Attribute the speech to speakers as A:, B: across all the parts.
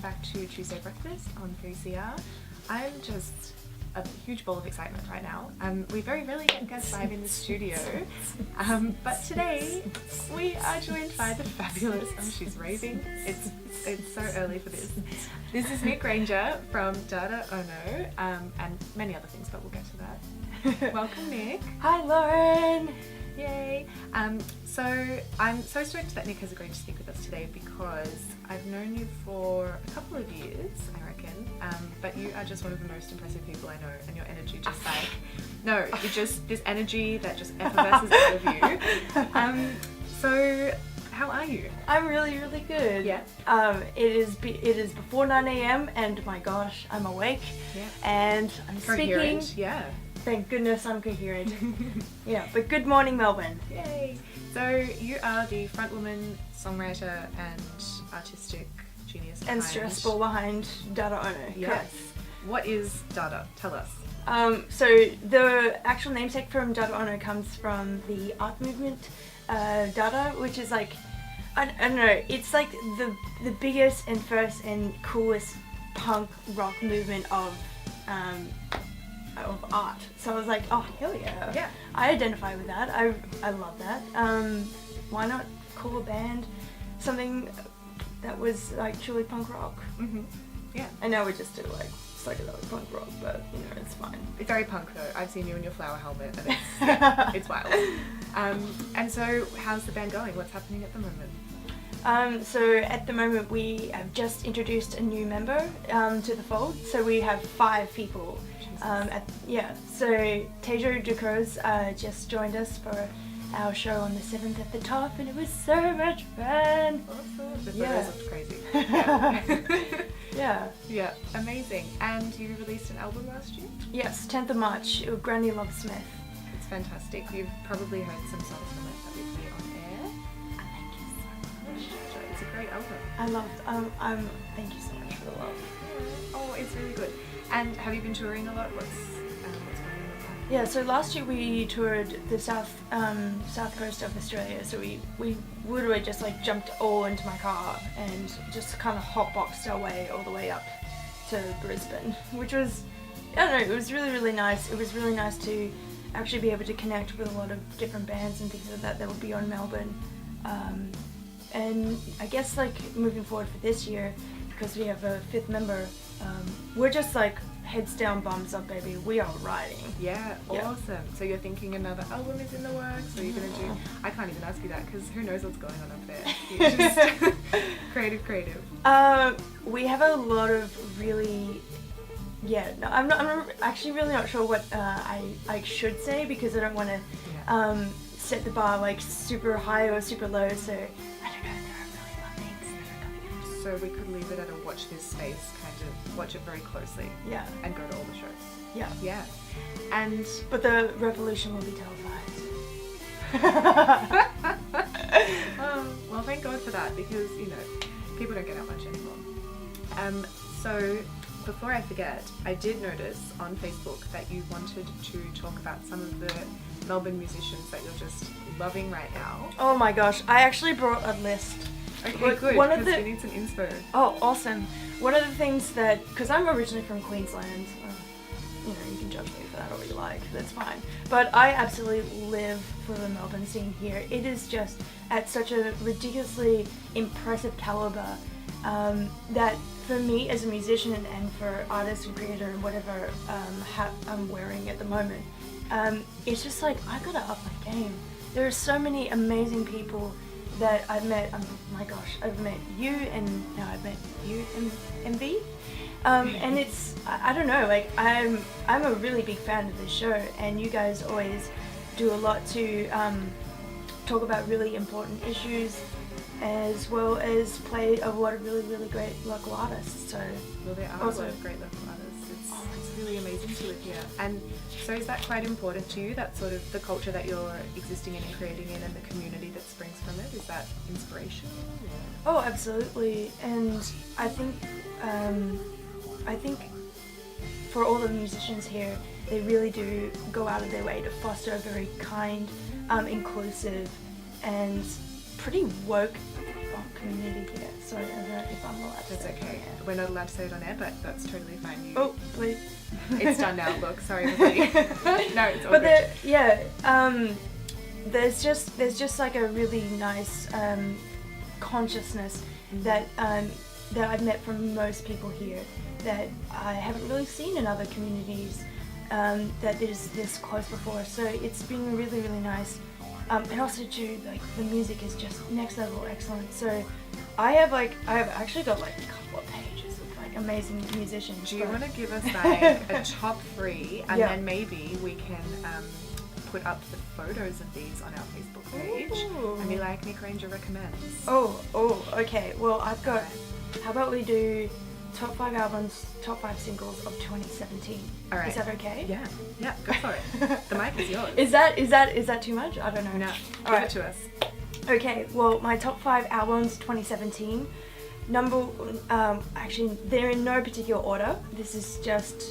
A: welcome back to Tuesday Breakfast on 3CR. I'm just a huge ball of excitement right now. We very rarely get guests live in the studio, but today we are joined by the fabulous, she's raving, it's so early for this. This is Nick Granger from Dada Ono, and many other things, but we'll get to that. Welcome, Nick.
B: Hi, Lauren.
A: Yay! So I'm so stoked that Nick has agreed to speak with us today because I've known you for a couple of years, I reckon, but you are just one of the most impressive people I know, and your energy just you're just this energy that just effervesces out of you. So how are you?
B: I'm really good.
A: Yeah.
B: It is before 9 a.m. and my gosh, I'm awake.
A: Yeah.
B: And I'm
A: Coherent,
B: speaking.
A: yeah.
B: Thank goodness I'm coherent. Yeah, but good morning, Melbourne.
A: Yay! So you are the frontwoman, songwriter, and artistic genius
B: And stressful behind Dada Ono.
A: Yes.
B: Correct.
A: What is Dada? Tell us.
B: So the actual namesake from Dada Ono comes from the art movement, Dada, which is like, I don't know, it's like the biggest and first and coolest punk rock movement of art. So I was like, oh hell yeah.
A: Yeah.
B: I identify with that. I love that. Why not call a band something that was like truly punk rock?
A: Mm-hmm. Yeah.
B: I know we just do like psychedelic punk rock, but you know, it's fine.
A: It's very punk though. I've seen you in your flower helmet and it's wild. And so how's the band going? What's happening at the moment?
B: So at the moment we have just introduced a new member to the fold. So we have 5 people. So Tejo Ducros just joined us for our show on the 7th at the top, and it was so much fun.
A: Awesome. The
B: Yeah.
A: photos looked crazy. Yeah.
B: Yeah.
A: Yeah, amazing. And you released an album last year?
B: Yes, 10th of March, Granny Love Smith.
A: It's fantastic. You've probably heard some songs from it that we play on air.
B: Thank you so much.
A: It's a great album.
B: I loved, thank you so much for the love.
A: Oh, it's really good. And have you been touring a lot? What's going on with that?
B: Yeah, so last year we toured the south coast of Australia. So we literally just like jumped all into my car and just kind of hotboxed our way all the way up to Brisbane, which was, I don't know, it was really nice. It was really nice to actually be able to connect with a lot of different bands and things like that would be on Melbourne. And I guess like moving forward for this year, because we have a 5th member, we're just like heads down, bums up, baby. We are riding.
A: Yeah, awesome. So you're thinking another album is in the works, or you're going to do... I can't even ask you that because who knows what's going on up there. You're just creative.
B: We have a lot of really... Yeah, no, I'm actually really not sure what I should say because I don't want to set the bar like super high or super low, so I don't know. There are really fun things that are coming up.
A: So we could leave it at a watch this space, kind of watch it very closely.
B: Yeah.
A: And go to all the shows.
B: Yeah.
A: Yeah. And...
B: But the revolution will be televised.
A: Well, thank God for that because, you know, people don't get out much anymore. So before I forget, I did notice on Facebook that you wanted to talk about some of the Melbourne musicians that you're just loving right now.
B: Oh my gosh, I actually brought a list.
A: Okay, good, because we need some inspo.
B: Oh, awesome. One of the things that, because I'm originally from Queensland, you know, you can judge me for that all you like, that's fine. But I absolutely live for the Melbourne scene here. It is just at such a ridiculously impressive caliber that for me as a musician and for artist and creator and whatever hat I'm wearing at the moment, it's just like, I gotta up my game. There are so many amazing people that I've met. Oh my gosh, I've met you, and now I've met you, MV. And it's, I don't know, like I'm a really big fan of this show, and you guys always do a lot to talk about really important issues, as well as play a lot of really great local artists. So
A: well, there are
B: also
A: a lot of great local artists. It's really amazing to live here. And so is that quite important to you, that sort of the culture that you're existing in and creating in and the community that springs from it? Is that inspirational?
B: Oh, absolutely. And I think for all the musicians here, they really do go out of their way to foster a very kind, inclusive, and pretty woke community here. Sorry, I don't know if I'm allowed to
A: That's
B: say it on
A: okay.
B: air.
A: We're not allowed to say it on air, but that's totally fine.
B: Oh, please.
A: It's done now. Look, sorry everybody. No, it's all
B: But
A: good.
B: there's just like a really nice consciousness that I've met from most people here that I haven't really seen in other communities that is this close before. So it's been really, really nice. And also Jude, like the music is just next level excellent. So I have actually got like a couple of pages of like amazing musicians.
A: Do you want to give us like a top 3 and then maybe we can put up the photos of these on our Facebook page and be like, Nick Ranger recommends.
B: Oh, okay. Well, I've got, how about we do top 5 albums, top 5 singles of 2017.
A: All right.
B: Is that okay?
A: Yeah, go for it. The mic is yours.
B: Is that too much? I don't know.
A: No,
B: All right.
A: give it to us.
B: Okay, well, my top 5 albums 2017. Actually, they're in no particular order. This is just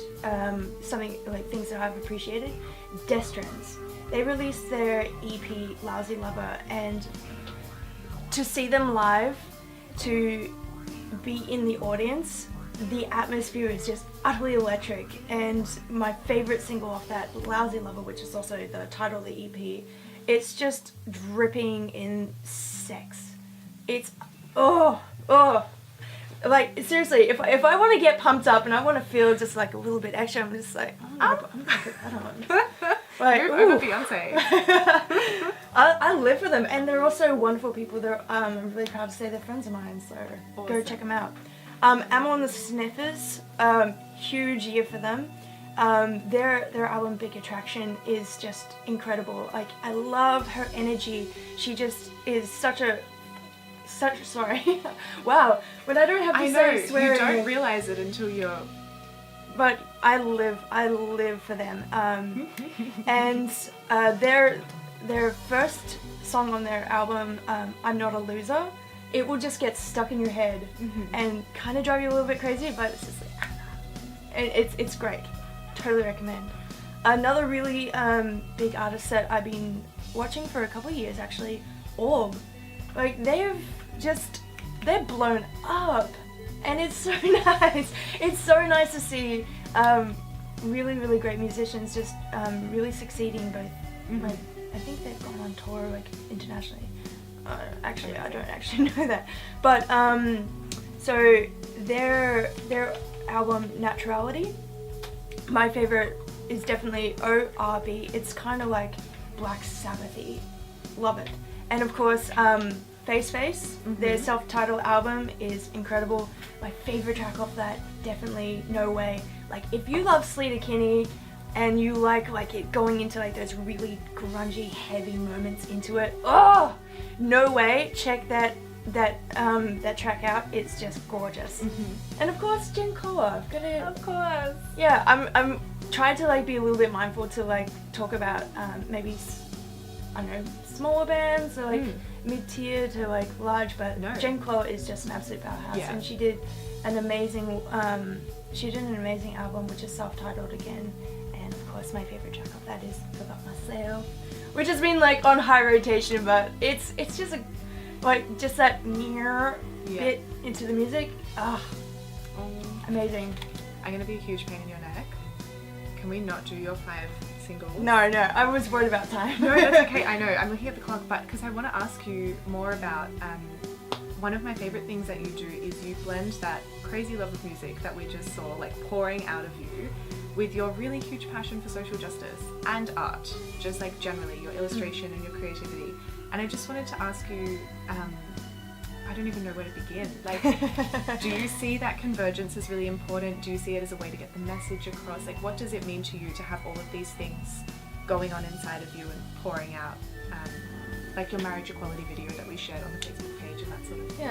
B: something like things that I've appreciated. Destrans. They released their EP Lousy Lover, and to see them live, to be in the audience, the atmosphere is just utterly electric. And my favorite single off that, Lousy Lover, which is also the title of the EP, it's just dripping in sex. It's like seriously, if I want to get pumped up and I want to feel just like a little bit extra, I'm just like I'm gonna put that on. Like,
A: Move over Beyonce.
B: I live for them, and they're also wonderful people. I'm really proud to say they're friends of mine, so go
A: Awesome.
B: check them out. Ammo and the Sniffers, huge year for them. Their album Big Attraction is just incredible. Like, I love her energy. She just is sorry. Wow, when I don't have to say swearing.
A: You don't realize it until you're...
B: But I live for them. And their first song on their album, I'm Not a Loser, it will just get stuck in your head and kind of drive you a little bit crazy, but it's just like, and it's great. Totally recommend. Another really big artist that I've been watching for a couple of years actually, Orb. Like they're blown up. And it's so nice. It's so nice to see really, really great musicians just really succeeding both. Like, I think they've gone on tour like internationally. Actually, I don't actually know that. But so their album Naturality, my favorite is definitely ORB. It's kind of like Black Sabbath-y. Love it. And of course, Face, their self-titled album is incredible. My favorite track off that, definitely No Way. Like, if you love Sleater Kinney and you like it going into like those really grungy, heavy moments into it, oh, No Way. Check that track out. It's just gorgeous. And of course, Jen Koa.
A: Of course.
B: Yeah, I'm trying to like be a little bit mindful to like talk about maybe, I don't know, smaller bands or like mid-tier to like large, but
A: No.
B: Jen Koa is just an absolute powerhouse, and she did an amazing album which is self-titled again, and of course my favorite track of that is Forgot Myself, which has been like on high rotation, but it's just just that near bit into the music. Amazing.
A: I'm gonna be a huge pain in your neck. Can we not do your 5 singles?
B: No, I was worried about time.
A: No, that's okay. I know. I'm looking at the clock, but because I want to ask you more about one of my favorite things that you do is you blend that crazy love of music that we just saw, like pouring out of you, with your really huge passion for social justice and art, just like generally your illustration and your creativity. And I just wanted to ask you, I don't even know where to begin. Like, do you see that convergence as really important? Do you see it as a way to get the message across? Like, what does it mean to you to have all of these things going on inside of you and pouring out? Like your marriage equality video that we shared on the Facebook page and that sort of thing.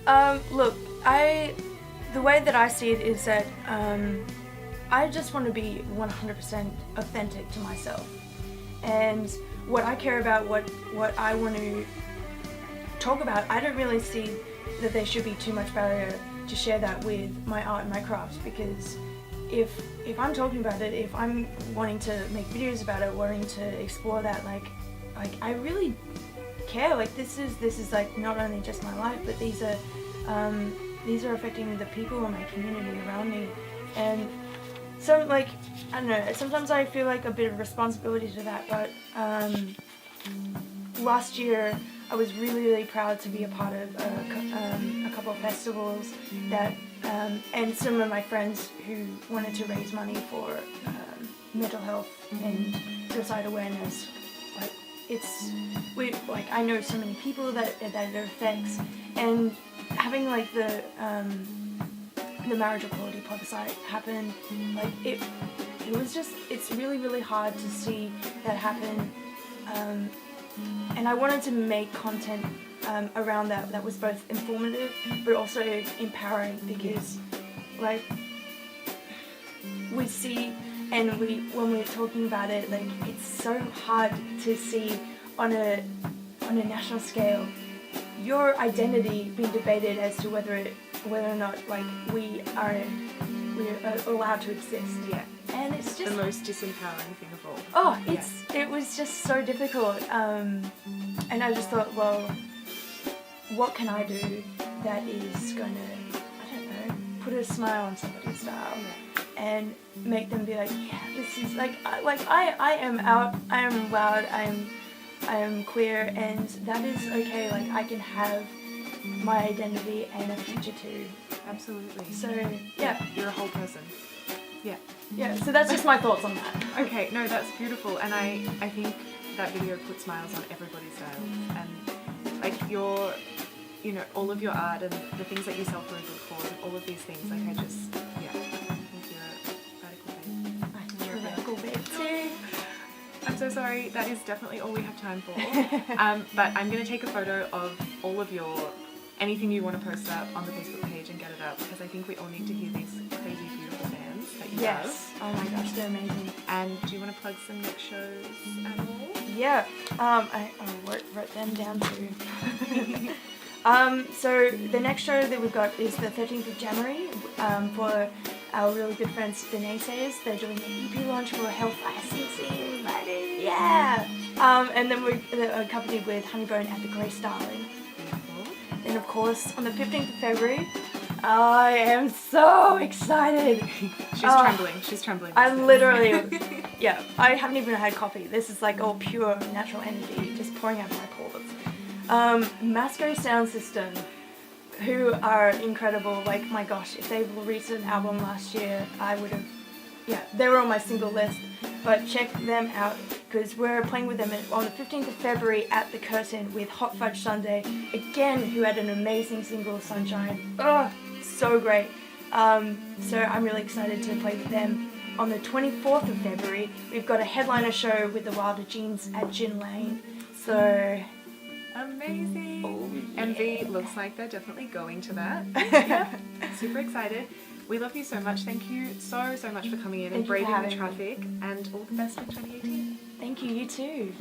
B: Yeah. Look, the way that I see it is that I just want to be 100% authentic to myself. And what I care about, what I want to talk about, I don't really see that there should be too much barrier to share that with my art and my crafts, because if I'm talking about it, if I'm wanting to make videos about it, wanting to explore that, like I really care. Like this is like not only just my life, but these are affecting the people in my community around me. And so like, I don't know, sometimes I feel like a bit of responsibility to that, but last year I was really proud to be a part of a couple of festivals that, and some of my friends who wanted to raise money for mental health and suicide awareness. Like I know so many people that it affects, and having like the marriage equality plebiscite happen, like it was just, it's really hard to see that happen, and I wanted to make content around that was both informative but also empowering, because like we see, and when we're talking about it, like it's so hard to see on a national scale your identity being debated as to whether or not like we're allowed to exist.
A: Yeah.
B: And it's just
A: the most disempowering thing of all.
B: Oh, it was just so difficult. And I just thought, well, what can I do that is gonna, I don't know, put a smile on somebody's style and make them be like, yeah, this is like I am out, I am loud, I am queer, and that is okay. Like I can have my identity and a future too.
A: Absolutely.
B: So yeah,
A: you're a whole person. Yeah.
B: Yeah. So that's just my thoughts on that.
A: Okay. No, that's beautiful, and I think that video put smiles on everybody's face, and like your, you know, all of your art and the things that you sell for a good cause and all of these things. Like I just, yeah, I think you're a radical babe.
B: You're a radical babe too.
A: I'm so sorry, that is definitely all we have time for. But I'm going to take a photo of all of anything you want to post up on the Facebook page and get it up, because I think we all need to hear these crazy, beautiful bands that you have.
B: Yes. Oh my gosh, they're amazing.
A: And do you want to plug some next shows at all?
B: Yeah. I wrote them down too. So the next show that we've got is the 13th of January for our really good friends, the Naysayers. They're doing an EP launch for Health Licensing. Yeah! And then we're accompanied with Honeybone at the Grey Starling. Then of course, on the 15th of February, I am so excited!
A: She's trembling.
B: I literally, yeah, I haven't even had coffee. This is like all pure natural energy just pouring out of my pores. Masco Sound System, who are incredible. Like, my gosh, if they released an album last year, I would have, yeah, they were on my single list. But check them out, because we're playing with them on the 15th of February at the Curtin with Hot Fudge Sundae, again, who had an amazing single, Sunshine. Oh, so great. So I'm really excited to play with them. On the 24th of February, we've got a headliner show with the Wilder Jeans at Gin Lane. So
A: amazing. Oh, yeah. MV looks like they're definitely going to that. Yeah, super excited. We love you so much. Thank you so much for coming in and braving the traffic, and all the best with 2018.
B: Thank you, you too.